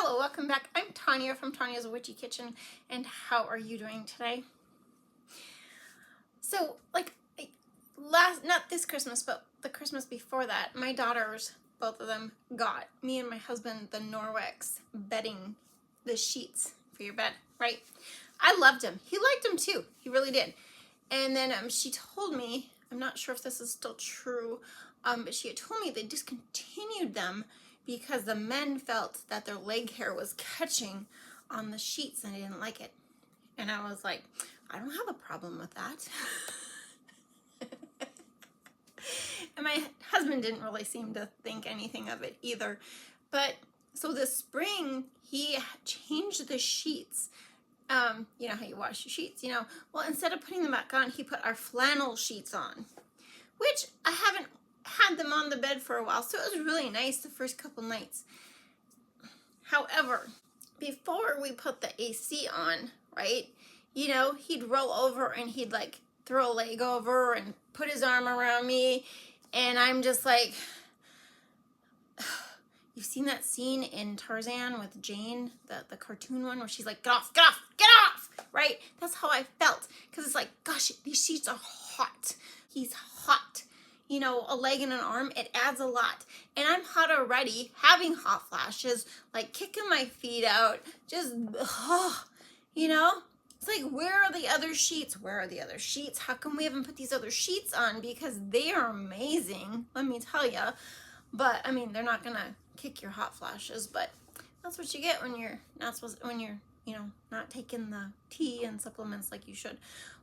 Hello, welcome back. I'm Tonya from Tonya's Witchy Kitchen, and how are you doing today? So, not this Christmas, but the Christmas before that, my daughters, both of them, got me and my husband the Norwex bedding, the sheets for your bed, right? I loved them. He liked them too. He really did. And then she told me, I'm not sure if this is still true, but she had told me they discontinued them because the men felt that their leg hair was catching on the sheets and they didn't like it. And I was like, I don't have a problem with that. And my husband didn't really seem to think anything of it either. But so this spring, he changed the sheets. You know how you wash your sheets, Well, instead of putting them back on, he put our flannel sheets on, which I haven't had them on the bed for a while, so it was really nice the first couple nights. However, before we put the AC on, right, he'd roll over and he'd like throw a leg over and put his arm around me, and I'm just like, you've seen that scene in Tarzan with Jane, the cartoon one, where she's like, get off, get off, get off, right? That's how I felt, because it's like, gosh, these sheets are hot. He's hot. A leg and an arm, it adds a lot. And I'm hot already, having hot flashes, like kicking my feet out, just, It's like, where are the other sheets? Where are the other sheets? How come we haven't put these other sheets on? Because they are amazing, let me tell you. But, I mean, they're not going to kick your hot flashes, but that's what you get when you're not supposed, not taking the tea and supplements like you should.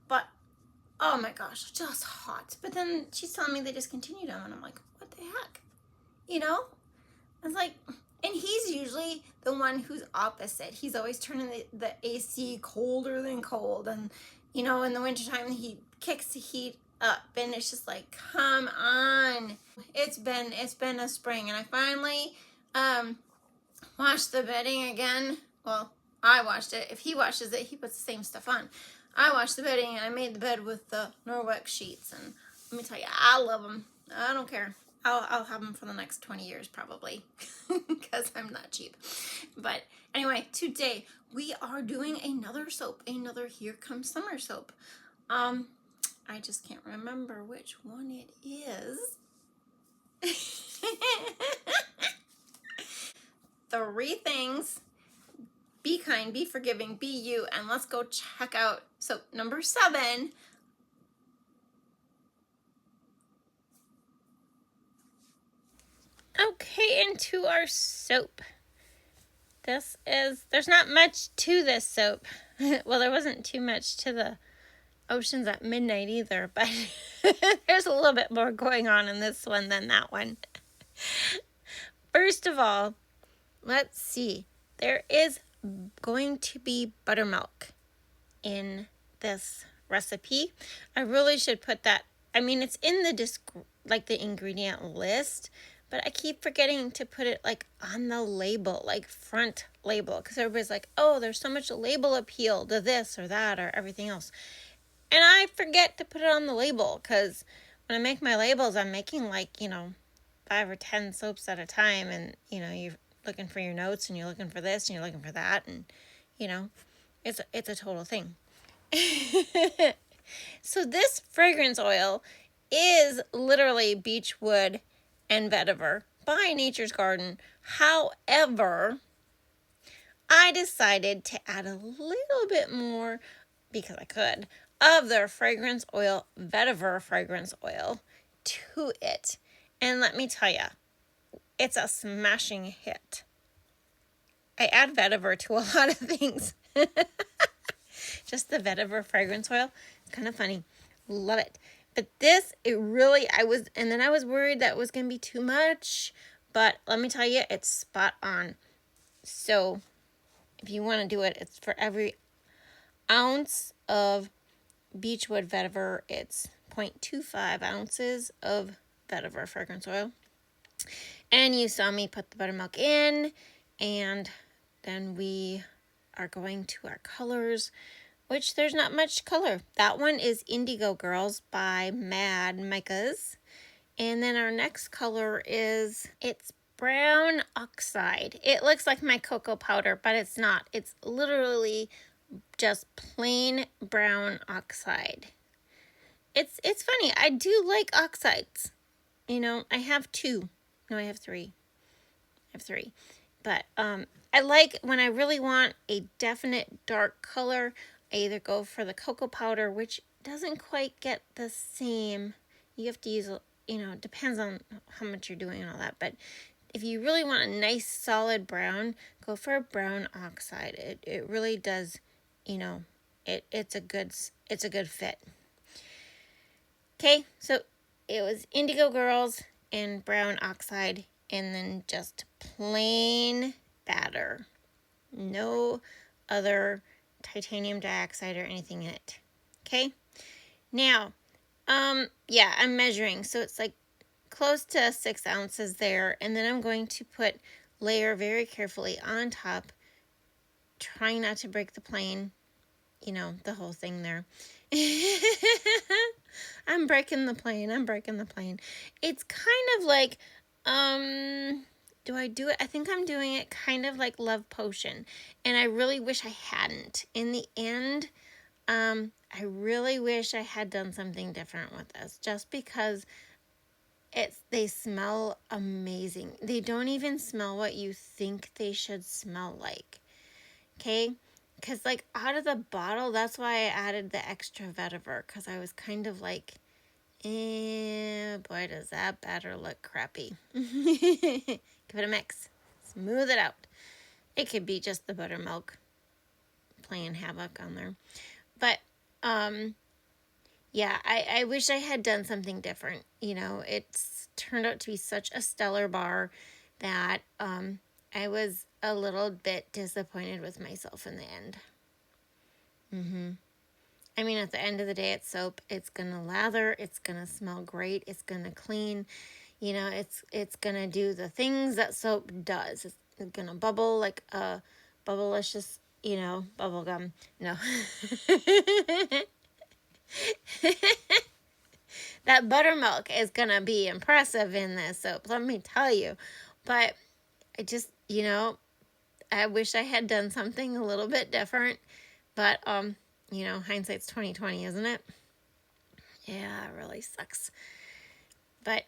But, oh my gosh, just hot. But then she's telling me they discontinued them, and I'm like, what the heck? It's like, and he's usually the one who's opposite. He's always turning the AC colder than cold, and, in the wintertime, he kicks the heat up, and it's just like, come on. It's been a spring, and I finally washed the bedding again. Well, I washed it. If he washes it, he puts the same stuff on. I washed the bedding, and I made the bed with the Norwex sheets, and let me tell you, I love them. I don't care. I'll have them for the next 20 years probably, because I'm not cheap. But anyway, today we are doing another soap, another Here Comes Summer soap. I just can't remember which one it is. 3 things. Be kind, be forgiving, be you, and let's go check out soap number 7. Okay, into our soap. There's not much to this soap. Well, there wasn't too much to the Oceans at Midnight either, but there's a little bit more going on in this one than that one. First of all, let's see. There is going to be buttermilk in this recipe. I really should put that. I mean, it's in the ingredient list, but I keep forgetting to put it on the label, front label, because everybody's like, oh, there's so much label appeal to this or that or everything else. And I forget to put it on the label, because when I make my labels, I'm making 5 or 10 soaps at a time, and you're looking for your notes, and you're looking for this, and you're looking for that, and it's a total thing. So this fragrance oil is literally Beachwood and Vetiver by Nature's Garden. However, I decided to add a little bit more, because I could, of their fragrance oil, Vetiver fragrance oil, to it. And let me tell you, it's a smashing hit. I add Vetiver to a lot of things. Just the Vetiver fragrance oil. It's kind of funny. Love it. But this, I was worried that it was going to be too much. But let me tell you, it's spot on. So, if you want to do it, it's for every ounce of Beachwood Vetiver, it's 0.25 ounces of Vetiver fragrance oil. And you saw me put the buttermilk in, and then we are going to our colors, which there's not much color. That one is Indigo Girls by Mad Micas. And then our next color it's brown oxide. It looks like my cocoa powder, but it's not. It's literally just plain brown oxide. It's funny. I do like oxides. You know, I have two. No, I have three. But I like when I really want a definite dark color, I either go for the cocoa powder, which doesn't quite get the same. You have to use, you know, it depends on how much you're doing and all that. But if you really want a nice solid brown, go for a brown oxide. It really does, you know, it's a good fit. Okay, so it was Indigo Girls and brown oxide, and then just plain batter. No other titanium dioxide or anything in it. Okay? Now, yeah, I'm measuring. So it's like close to 6 ounces there. And then I'm going to layer very carefully on top, trying not to break the plane, you know, the whole thing there. I'm breaking the plane. It's kind of like, do I do it? I think I'm doing it kind of like Love Potion. And I really wish I hadn't. In the end, I really wish I had done something different with this. Just because they smell amazing. They don't even smell what you think they should smell like. Okay? Because like out of the bottle, that's why I added the extra vetiver. Because I was kind of like, boy, does that batter look crappy. Give it a mix. Smooth it out. It could be just the buttermilk playing havoc on there. But, yeah, I wish I had done something different. You know, it's turned out to be such a stellar bar that I was a little bit disappointed with myself in the end. I mean, at the end of the day, it's soap. It's going to lather. It's going to smell great. It's going to clean. You know, it's going to do the things that soap does. It's going to bubble like a bubblicious, you know, bubble gum. No. That buttermilk is going to be impressive in this soap, let me tell you. But I just, you know, I wish I had done something a little bit different. But, you know, hindsight's 20/20, isn't it? Yeah, it really sucks. But,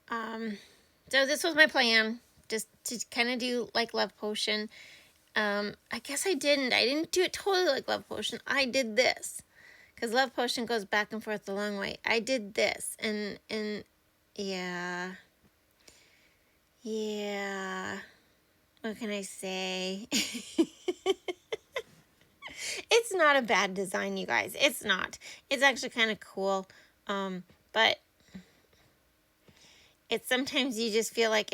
so this was my plan, just to kind of do like Love Potion. I guess I didn't do it totally like Love Potion. I did this, because Love Potion goes back and forth a long way. I did this, and yeah, what can I say? It's not a bad design, you guys. It's not. It's actually kind of cool. But it's sometimes you just feel like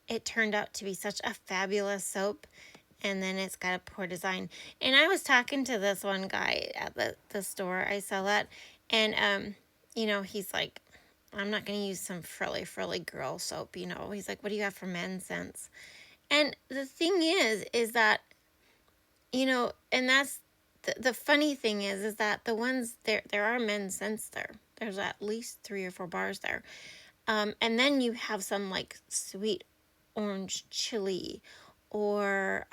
it turned out to be such a fabulous soap, and then it's got a poor design. And I was talking to this one guy at the store I sell at, and you know, he's like, I'm not going to use some frilly girl soap, you know. He's like, what do you have for men's scents? And the thing is that, you know, and that's the funny thing is that the ones there are men's scents there. There's at least 3 or 4 bars there. And then you have some like sweet orange chili, or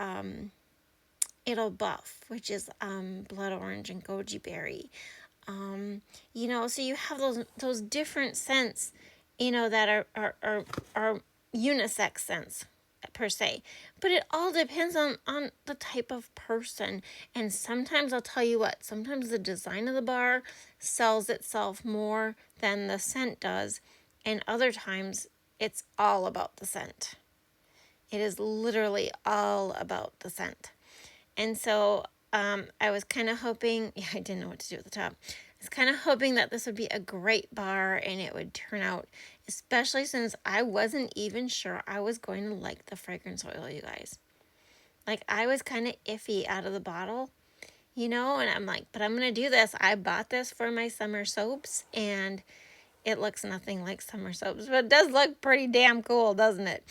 It'll Buff, which is blood orange and goji berry. You know, so you have those different scents, you know, that are unisex scents per se, but it all depends on the type of person. And sometimes I'll tell you what, sometimes the design of the bar sells itself more than the scent does, and other times it's all about the scent. It is literally all about the scent. And so I was kind of hoping, I didn't know what to do at the top. I was kind of hoping that this would be a great bar and it would turn out, especially since I wasn't even sure I was going to like the fragrance oil, you guys. Like, I was kind of iffy out of the bottle, you know, and I'm like, but I'm going to do this. I bought this for my summer soaps, and it looks nothing like summer soaps, but it does look pretty damn cool, doesn't it?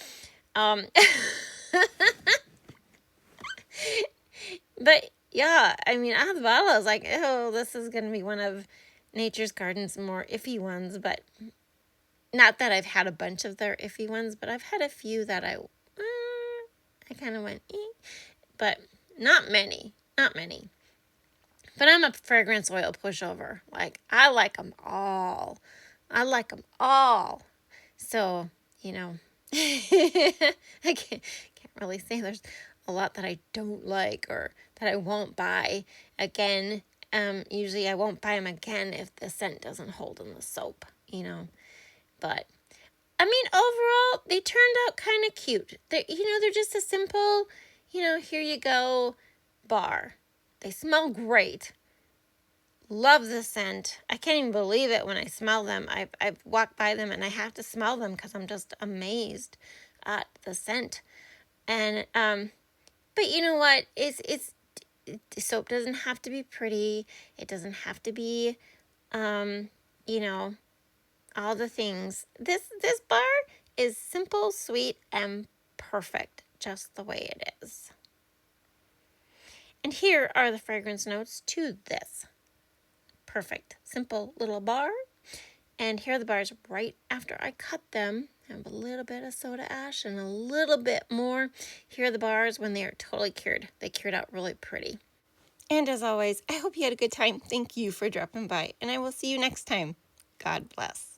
But yeah, I mean, out of the bottle, I was like, oh, this is going to be one of Nature's Garden's more iffy ones, but Not that I've had a bunch of their iffy ones, but I've had a few that I kind of went, but not many. But I'm a fragrance oil pushover. Like, I like them all. So, I can't really say there's a lot that I don't like or that I won't buy again. Usually I won't buy them again if the scent doesn't hold in the soap, But I mean, overall, they turned out kind of cute. They're just a simple, here you go bar. They smell great. Love the scent. I can't even believe it when I smell them. I've walked by them and I have to smell them because I'm just amazed at the scent. And but you know what? Soap doesn't have to be pretty. It doesn't have to be, you know, all the things. This bar is simple, sweet, and perfect, just the way it is. And here are the fragrance notes to this perfect, simple little bar. And here are the bars right after I cut them. I have a little bit of soda ash and a little bit more. Here are the bars when they are totally cured. They cured out really pretty. And as always, I hope you had a good time. Thank you for dropping by, and I will see you next time. God bless.